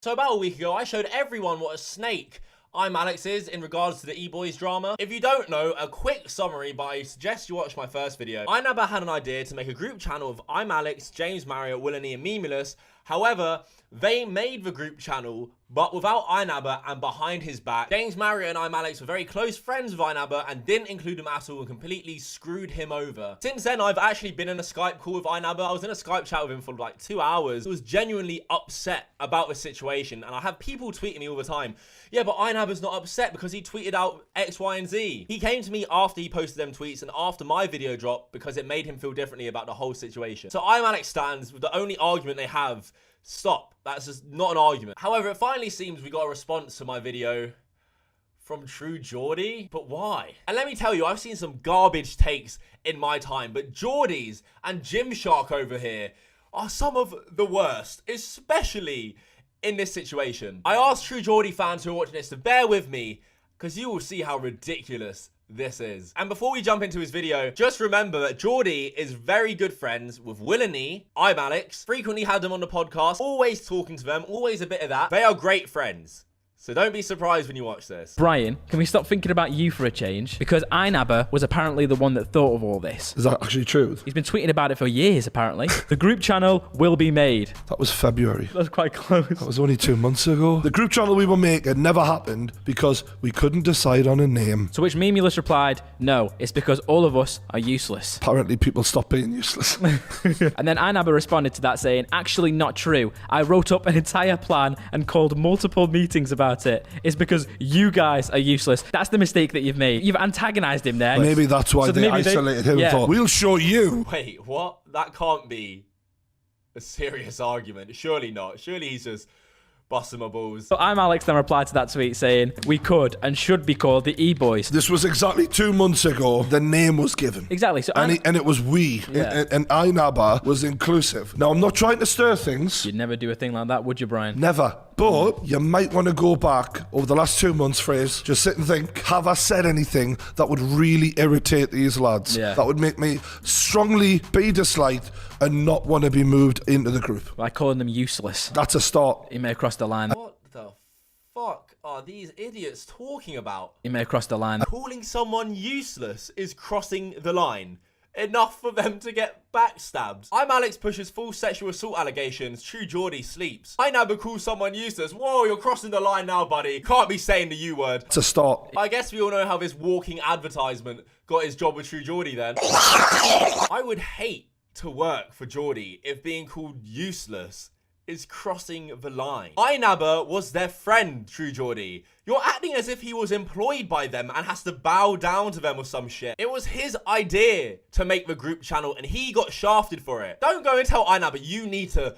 So about a week ago, I showed everyone what a snake ImAllexx is in regards to the E-Boys drama. If you don't know, a quick summary, but I suggest you watch my first video. INabber had an idea to make a group channel of ImAllexx, James Mariott, WillNE, and Memeulous. However, they made the group channel, but without INabber and behind his back. James Mariott and ImAllexx were very close friends with INabber and didn't include him at all and completely screwed him over. Since then, I've actually been in a Skype call with INabber. I was in a Skype chat with him for like 2 hours. I was genuinely upset about the situation, and I have people tweeting me all the time, yeah, but INabber's not upset because he tweeted out X, Y, and Z. He came to me after he posted them tweets and after my video dropped because it made him feel differently about the whole situation. So ImAllexx stands with the only argument they have. Stop. That's just not an argument. However, it finally seems we got a response to my video from True Geordie. But why? And let me tell you, I've seen some garbage takes in my time, but Geordie's and Gymshark over here are some of the worst, especially in this situation. I asked True Geordie fans who are watching this to bear with me, because you will see how ridiculous this is. And before we jump into his video, just remember that Geordie is very good friends with WillNE, ImAllexx, frequently had them on the podcast, always talking to them, always a bit of that. They are great friends. So don't be surprised when you watch this. Brian, can we stop thinking about you for a change? Because INabber was apparently the one that thought of all this. Is that actually true? He's been tweeting about it for years, apparently. The group channel will be made. That was February. That's quite close. That was only 2 months ago. The group channel we were making never happened because we couldn't decide on a name. To which Memeulous replied, no, it's because all of us are useless. Apparently people stopped being useless. And then INabber responded to that saying, actually not true. I wrote up an entire plan and called multiple meetings about it. It's because you guys are useless. That's the mistake that you've made. You've antagonized him there. Maybe that's why they isolated him. Yeah. For, we'll show you. Wait, what? That can't be a serious argument. Surely not. Surely he's just busting my balls. So ImAllexx then replied to that tweet saying, we could and should be called the E-Boys. This was exactly 2 months ago. The name was given. Exactly. So and it was we. Yeah. And INabber was inclusive. Now, I'm not trying to stir things. You'd never do a thing like that, would you, Brian? Never. But you might want to go back over the last 2 months, phrase, just sit and think, have I said anything that would really irritate these lads? Yeah. That would make me strongly be disliked and not want to be moved into the group. By calling them useless. That's a start. He may have crossed the line. What the fuck are these idiots talking about? He may have crossed the line. Calling someone useless is crossing the line. Enough for them to get backstabbed. ImAllexx pushes full sexual assault allegations. True Geordie sleeps. INabber calls someone useless. Whoa, you're crossing the line now, buddy. You can't be saying the U word. It's a start. I guess we all know how this walking advertisement got his job with True Geordie then. I would hate to work for Geordie if being called useless is crossing the line. INabber was their friend, True Geordie. You're acting as if he was employed by them and has to bow down to them or some shit. It was his idea to make the group channel and he got shafted for it. Don't go and tell INabber you need to,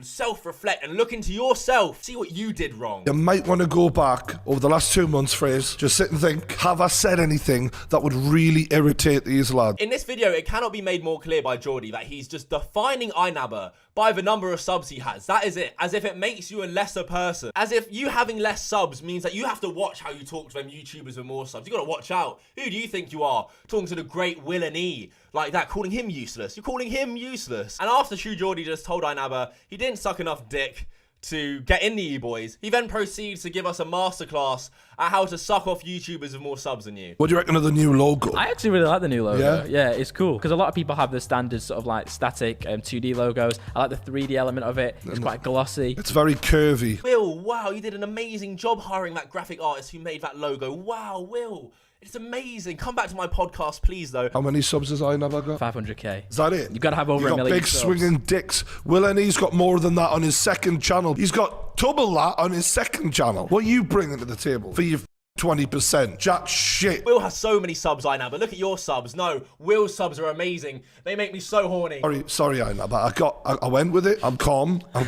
self-reflect and look into yourself. See what you did wrong. You might want to go back over the last 2 months, phrase, just sit and think, have I said anything that would really irritate these lads? In this video, it cannot be made more clear by Geordie that he's just defining INabber by the number of subs he has. That is it. As if it makes you a lesser person. As if you having less subs means that you have to watch how you talk to them YouTubers with more subs. You gotta watch out. Who do you think you are? Talking to the great WillNE like that, calling him useless. You're calling him useless. And after True Geordie just told INabber he didn't suck enough dick to get in the E-Boys, he then proceeds to give us a masterclass at how to suck off YouTubers with more subs than you. What do you reckon of the new logo? I actually really like the new logo. Yeah? Yeah, it's cool. Because a lot of people have the standard sort of like static 2D logos. I like the 3D element of it. It's quite glossy. It's very curvy. Will, wow, you did an amazing job hiring that graphic artist who made that logo. Wow, Will. It's amazing. Come back to my podcast, please, though. How many subs has INabber got? 500k. Is that it? You've got to have over you a got million big subs. swinging dicks. WillNE's got more than that on his second channel. He's got double that on his second channel. What are you bringing to the table for your 20%? Jack shit. Will has so many subs, INabber. Look at your subs. No, Will's subs are amazing. They make me so horny. Sorry, INabber. I went with it. I'm calm. I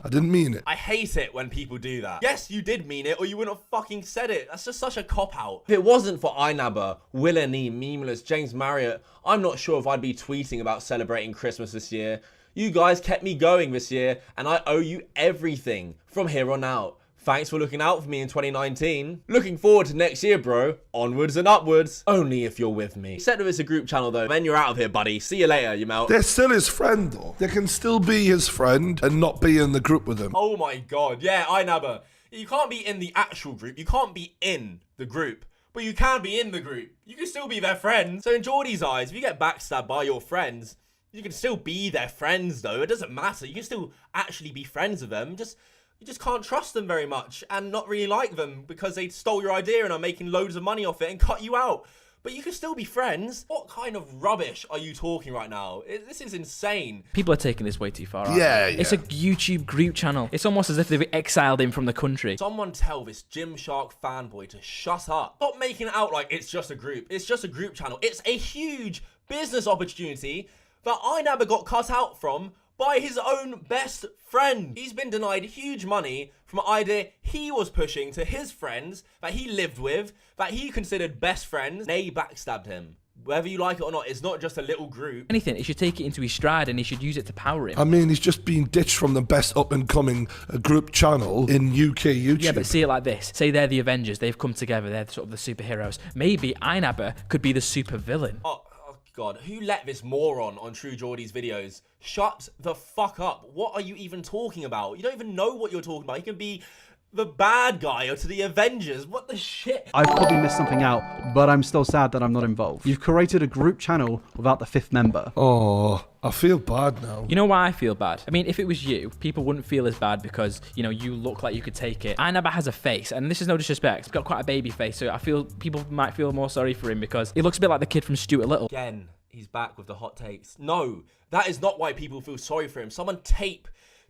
didn't mean it. I hate it when people do that. Yes, you did mean it, or you wouldn't have fucking said it. That's just such a cop-out. If it wasn't for INabber, WillNE, Memeulous, James Mariott, I'm not sure if I'd be tweeting about celebrating Christmas this year. You guys kept me going this year, and I owe you everything from here on out. Thanks for looking out for me in 2019. Looking forward to next year, bro. Onwards and upwards. Only if you're with me. Except if it's a group channel, though. Then you're out of here, buddy. See you later, you melt. They're still his friend, though. They can still be his friend and not be in the group with him. Oh my god. Yeah, INabber. You can't be in the actual group. You can't be in the group. But you can be in the group. You can still be their friends. So in Geordie's eyes, if you get backstabbed by your friends, you can still be their friends, though. It doesn't matter. You can still actually be friends with them. You just can't trust them very much and not really like them because they stole your idea and are making loads of money off it and cut you out. But you can still be friends. What kind of rubbish are you talking right now? This is insane. People are taking this way too far. Aren't Yeah, they? It's a YouTube group channel. It's almost as if they've exiled him from the country. Someone tell this Gymshark fanboy to shut up. Stop making it out like it's just a group. It's just a group channel. It's a huge business opportunity that INabber got cut out from by his own best friend. He's been denied huge money from an idea he was pushing to his friends that he lived with, that he considered best friends. They backstabbed him. Whether you like it or not, it's not just a little group. Anything, he should take it into his stride and he should use it to power him. I mean, he's just been ditched from the best up-and-coming group channel in UK YouTube. Yeah, but see it like this. Say they're the Avengers. They've come together. They're sort of the superheroes. Maybe INabber could be the super villain. Oh God, who let this moron on True Geordie's videos? Shut the fuck up. What are you even talking about? You don't even know what you're talking about. You can be the bad guy or to the Avengers. What the shit? I've probably missed something out, but I'm still sad that I'm not involved. You've created a group channel without the 5th member. Oh, I feel bad now. You know why I feel bad? I mean, if it was you, people wouldn't feel as bad because, you know, you look like you could take it. INabber has a face, and this is no disrespect. He's got quite a baby face, so I feel people might feel more sorry for him because he looks a bit like the kid from Stuart Little. Again, he's back with the hot takes. No, that is not why people feel sorry for him. Someone tape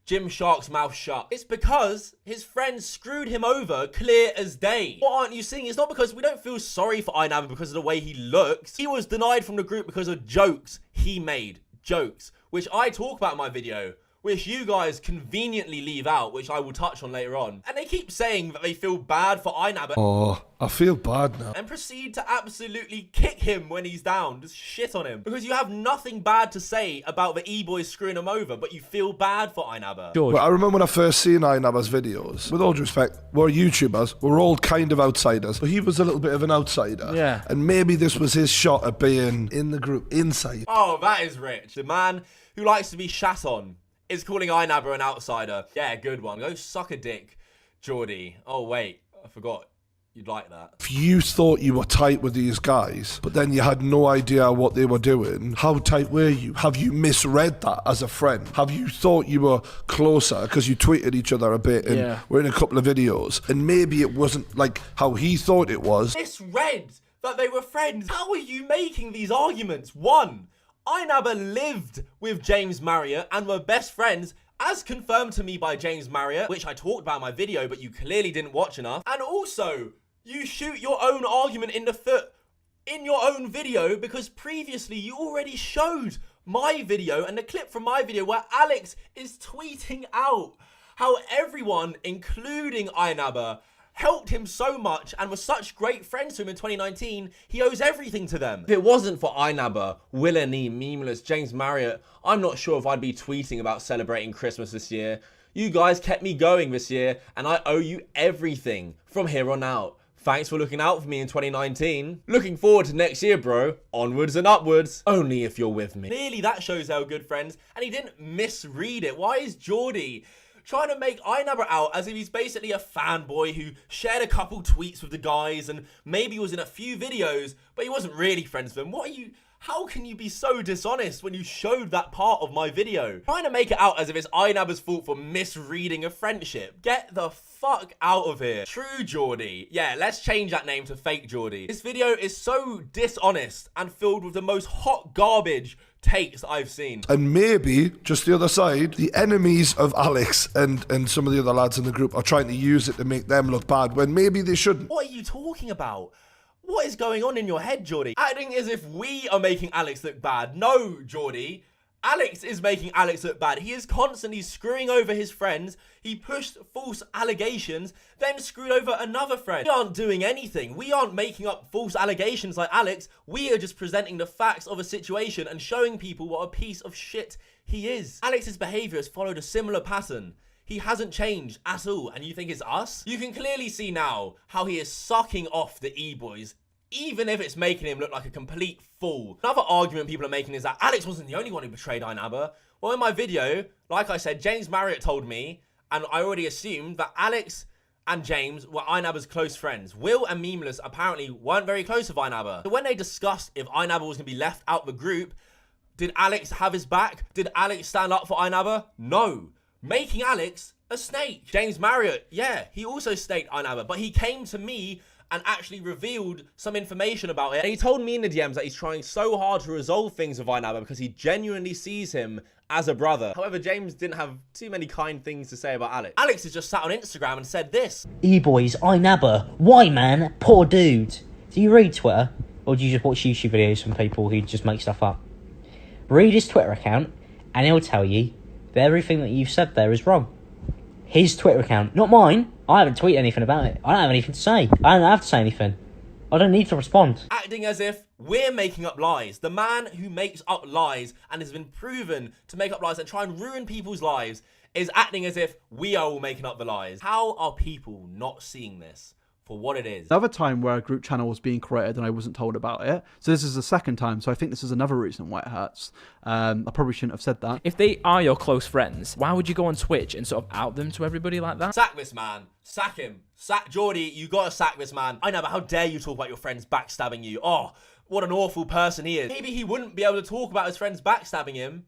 Gymshark's mouth shut. It's because his friends screwed him over clear as day. What aren't you seeing? It's not because we don't feel sorry for INabber because of the way he looks. He was denied from the group because of jokes he made. Jokes, which I talk about in my video, which you guys conveniently leave out, which I will touch on later on. And they keep saying that they feel bad for INabber. Oh, I feel bad now. And proceed to absolutely kick him when he's down. Just shit on him. Because you have nothing bad to say about the E-boys screwing him over, but you feel bad for INabber. George. Well, I remember when I first seen INabber's videos. With all due respect, we're YouTubers. We're all kind of outsiders. But he was a little bit of an outsider. Yeah. And maybe this was his shot at being in the group, inside. Oh, that is rich. The man who likes to be shat on is calling INabber an outsider. Yeah, good one. Go suck a dick, Geordie. Oh, wait. I forgot. You'd like that. If you thought you were tight with these guys, but then you had no idea what they were doing, how tight were you? Have you misread that as a friend? Have you thought you were closer because you tweeted each other a bit and were in a couple of videos, and maybe it wasn't like how he thought it was? Misread that they were friends. How are you making these arguments? One, INabber lived with James Mariott and were best friends, as confirmed to me by James Mariott, which I talked about in my video, but you clearly didn't watch enough. And also, you shoot your own argument in the foot in your own video because previously you already showed my video and the clip from my video where Alex is tweeting out how everyone, including INabber, helped him so much and was such great friends to him in 2019, he owes everything to them. If it wasn't for INabber, WillNE, Memeulous, James Mariott, I'm not sure if I'd be tweeting about celebrating Christmas this year. You guys kept me going this year, and I owe you everything from here on out. Thanks for looking out for me in 2019. Looking forward to next year, bro. Onwards and upwards. Only if you're with me. Clearly, that shows how good friends, and he didn't misread it. Why is Geordie trying to make INabber out as if he's basically a fanboy who shared a couple tweets with the guys and maybe was in a few videos, but he wasn't really friends with them? What are you... How can you be so dishonest when you showed that part of my video? Trying to make it out as if it's INabber's fault for misreading a friendship. Get the fuck out of here. True Geordie. Yeah, let's change that name to Fake Geordie. This video is so dishonest and filled with the most hot garbage takes I've seen. And maybe, just the other side, the enemies of Alex and some of the other lads in the group are trying to use it to make them look bad when maybe they shouldn't. What are you talking about? What is going on in your head, Geordie? Acting as if we are making Alex look bad. No, Geordie. Alex is making Alex look bad. He is constantly screwing over his friends. He pushed false allegations, then screwed over another friend. We aren't doing anything. We aren't making up false allegations like Alex. We are just presenting the facts of a situation and showing people what a piece of shit he is. Alex's behavior has followed a similar pattern. He hasn't changed at all, and you think it's us? You can clearly see now how he is sucking off the E-boys, even if it's making him look like a complete fool. Another argument people are making is that Alex wasn't the only one who betrayed INabber. Well, in my video, like I said, James Mariott told me, and I already assumed, that Alex and James were INabber's close friends. Will and Memeulous apparently weren't very close with INabber. So when they discussed if INabber was going to be left out the group, did Alex have his back? Did Alex stand up for INabber? No. Making Alex a snake. James Mariott, yeah, he also staked INabber, but he came to me and actually revealed some information about it. And he told me in the DMs that he's trying so hard to resolve things with INabber because he genuinely sees him as a brother. However, James didn't have too many kind things to say about Alex. Alex has just sat on Instagram and said this. E-boys, INabber. Why, man? Poor dude. Do you read Twitter? Or do you just watch YouTube videos from people who just make stuff up? Read his Twitter account, and he'll tell you that everything that you've said there is wrong. His Twitter account, not mine. I haven't tweeted anything about it. I don't have anything to say. I don't have to say anything. I don't need to respond. Acting as if we're making up lies. The man who makes up lies and has been proven to make up lies and try and ruin people's lives is acting as if we are all making up the lies. How are people not seeing this for what it is? Another time where a group channel was being created and I wasn't told about it. So this is the second time. So I think this is another reason why it hurts. I probably shouldn't have said that. If they are your close friends, why would you go on Twitch and sort of out them to everybody like that? Sack this man. Sack him. Sack Geordie. You gotta sack this man. I know, but how dare you talk about your friends backstabbing you? Oh, what an awful person he is. Maybe he wouldn't be able to talk about his friends backstabbing him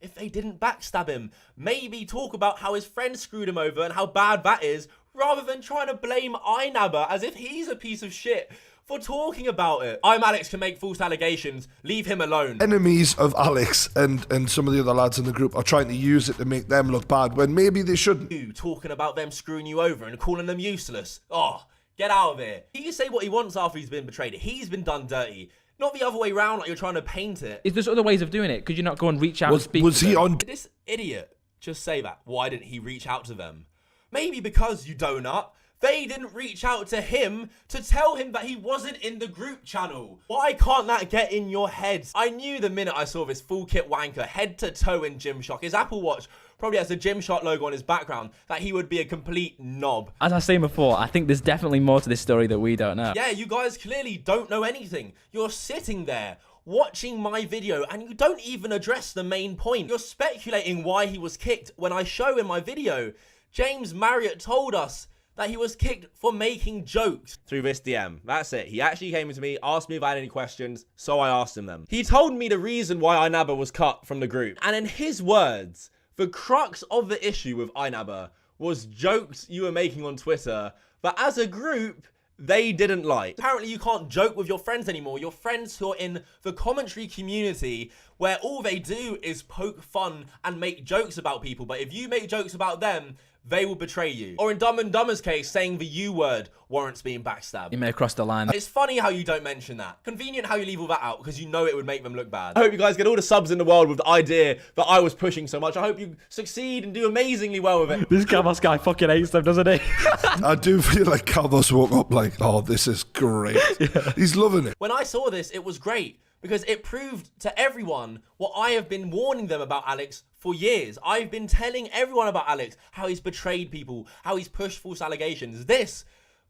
if they didn't backstab him. Maybe talk about how his friends screwed him over and how bad that is, rather than trying to blame INabber as if he's a piece of shit for talking about it. ImAllexx can make false allegations. Leave him alone. Enemies of Alex and some of the other lads in the group are trying to use it to make them look bad when maybe they shouldn't. You talking about them screwing you over and calling them useless. Oh, get out of here. He can say what he wants after he's been betrayed. He's been done dirty. Not the other way around like you're trying to paint it. Is there other ways of doing it? Could you not go and reach out and speak Was to he them? on? Did this idiot just say that? Why didn't he reach out to them? Maybe because, you donut, they didn't reach out to him to tell him that he wasn't in the group channel. Why can't that get in your head? I knew the minute I saw this full kit wanker head to toe in Gymshark, his Apple Watch probably has a Gymshark logo on his background, that he would be a complete knob. As I was saying before, I think there's definitely more to this story that we don't know. Yeah, you guys clearly don't know anything. You're sitting there watching my video and you don't even address the main point. You're speculating why he was kicked when I show in my video. James Mariott told us that he was kicked for making jokes through this DM. That's it. He actually came to me, asked me if I had any questions, so I asked him them. He told me the reason why INabber was cut from the group. And in his words, the crux of the issue with INabber was jokes you were making on Twitter that as a group, they didn't like. Apparently you can't joke with your friends anymore. Your friends who are in the commentary community where all they do is poke fun and make jokes about people. But if you make jokes about them, they will betray you. Or in Dumb and Dumber's case, saying the U word warrants being backstabbed. You may have crossed the line. It's funny how you don't mention that. Convenient how you leave all that out because you know it would make them look bad. I hope you guys get all the subs in the world with the idea that I was pushing so much. I hope you succeed and do amazingly well with it. This Cavos guy fucking hates them, doesn't he? I do feel like Cavos woke up like, oh, this is great. Yeah. He's loving it. When I saw this, it was great because it proved to everyone what I have been warning them about Alex for years. I've been telling everyone about Alex, how he's betrayed people, how he's pushed false allegations. This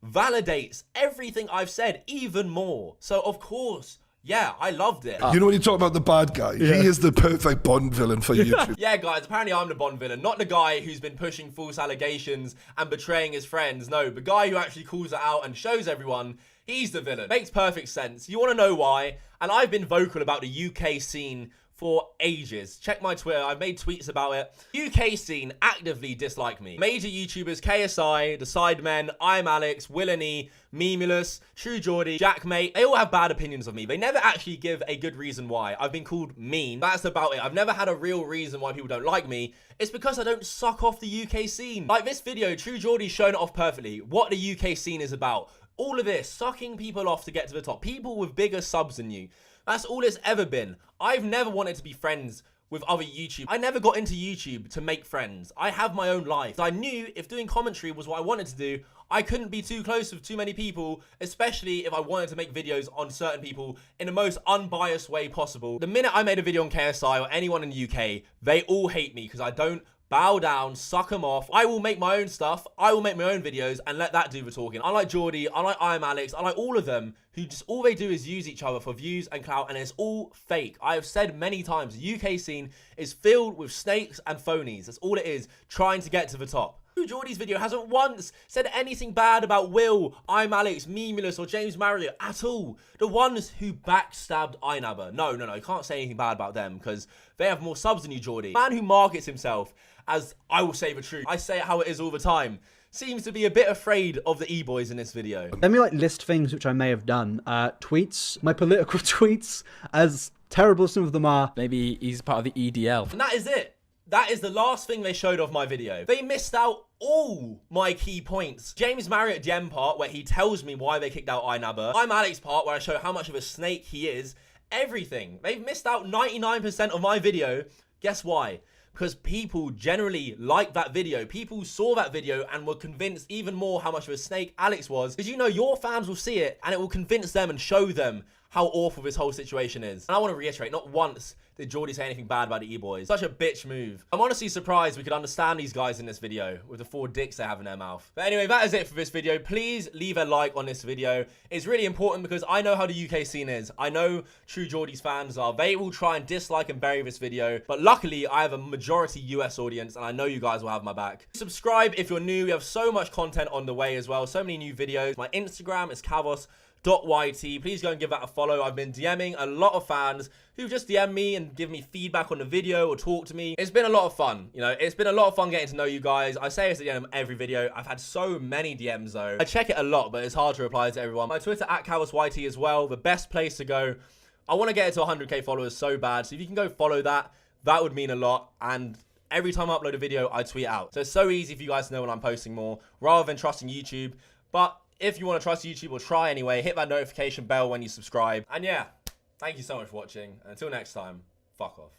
validates everything I've said even more. So of course, yeah, I loved it. You know when you talk about the bad guy, he is the perfect Bond villain for YouTube. Yeah, guys, apparently I'm the Bond villain, not the guy who's been pushing false allegations and betraying his friends. No, the guy who actually calls it out and shows everyone he's the villain. Makes perfect sense. You want to know why? And I've been vocal about the UK scene for ages. Check my Twitter, I've made tweets about it. UK scene actively dislike me. Major YouTubers, KSI, The Sidemen, ImAllexx, WillNE, Memeulous, True Geordie, Jackmate, they all have bad opinions of me. They never actually give a good reason why. I've been called mean. That's about it. I've never had a real reason why people don't like me. It's because I don't suck off the UK scene. Like this video, True Geordie's shown it off perfectly. What the UK scene is about. All of this, sucking people off to get to the top. People with bigger subs than you. That's all it's ever been. I've never wanted to be friends with other YouTube. I never got into YouTube to make friends. I have my own life. I knew if doing commentary was what I wanted to do, I couldn't be too close with too many people, especially if I wanted to make videos on certain people in the most unbiased way possible. The minute I made a video on KSI or anyone in the UK, they all hate me because I don't bow down, suck them off. I will make my own stuff. I will make my own videos and let that do the talking. Unlike Geordie, unlike ImAllexx, unlike all of them, who just all they do is use each other for views and clout, and it's all fake. I have said many times, the UK scene is filled with snakes and phonies. That's all it is, trying to get to the top. Geordie's video hasn't once said anything bad about Will, ImAllexx, Memeulous, or James Mariott at all. The ones who backstabbed INabber. No, you can't say anything bad about them because they have more subs than you, Geordie. The man who markets himself as I will say the truth, I say it how it is all the time, seems to be a bit afraid of the E-boys in this video. Let me list things which I may have done. Tweets, my political tweets, as terrible as some of them are. Maybe he's part of the EDL. And that is it. That is the last thing they showed of my video. They missed out all my key points. James Mariott DM part where he tells me why they kicked out INabber. ImAllexx part where I show how much of a snake he is. Everything. They've missed out 99% of my video. Guess why? Because people generally like that video. People saw that video and were convinced even more how much of a snake Alex was. Because you know your fans will see it and it will convince them and show them how awful this whole situation is. And I want to reiterate, not once did Geordie say anything bad about the E-boys. Such a bitch move. I'm honestly surprised we could understand these guys in this video with the 4 dicks they have in their mouth. But anyway, that is it for this video. Please leave a like on this video. It's really important because I know how the UK scene is. I know true Geordie's fans are. They will try and dislike and bury this video. But luckily, I have a majority US audience and I know you guys will have my back. Subscribe if you're new. We have so much content on the way as well. So many new videos. My Instagram is Kavos.yt. Please go and give that a follow. I've been DMing a lot of fans who just DM me and give me feedback on the video or talk to me. It's been a lot of fun. You know, it's been a lot of fun getting to know you guys. I say this at the end of every video. I've had so many DMs though. I check it a lot, but it's hard to reply to everyone. My Twitter at KavosYT as well. The best place to go. I want to get it to 100k followers so bad. So if you can go follow that, that would mean a lot. And every time I upload a video, I tweet out. So it's so easy for you guys to know when I'm posting more rather than trusting YouTube. But if you want to trust YouTube, or try anyway, hit that notification bell when you subscribe. And yeah, thank you so much for watching. And until next time, fuck off.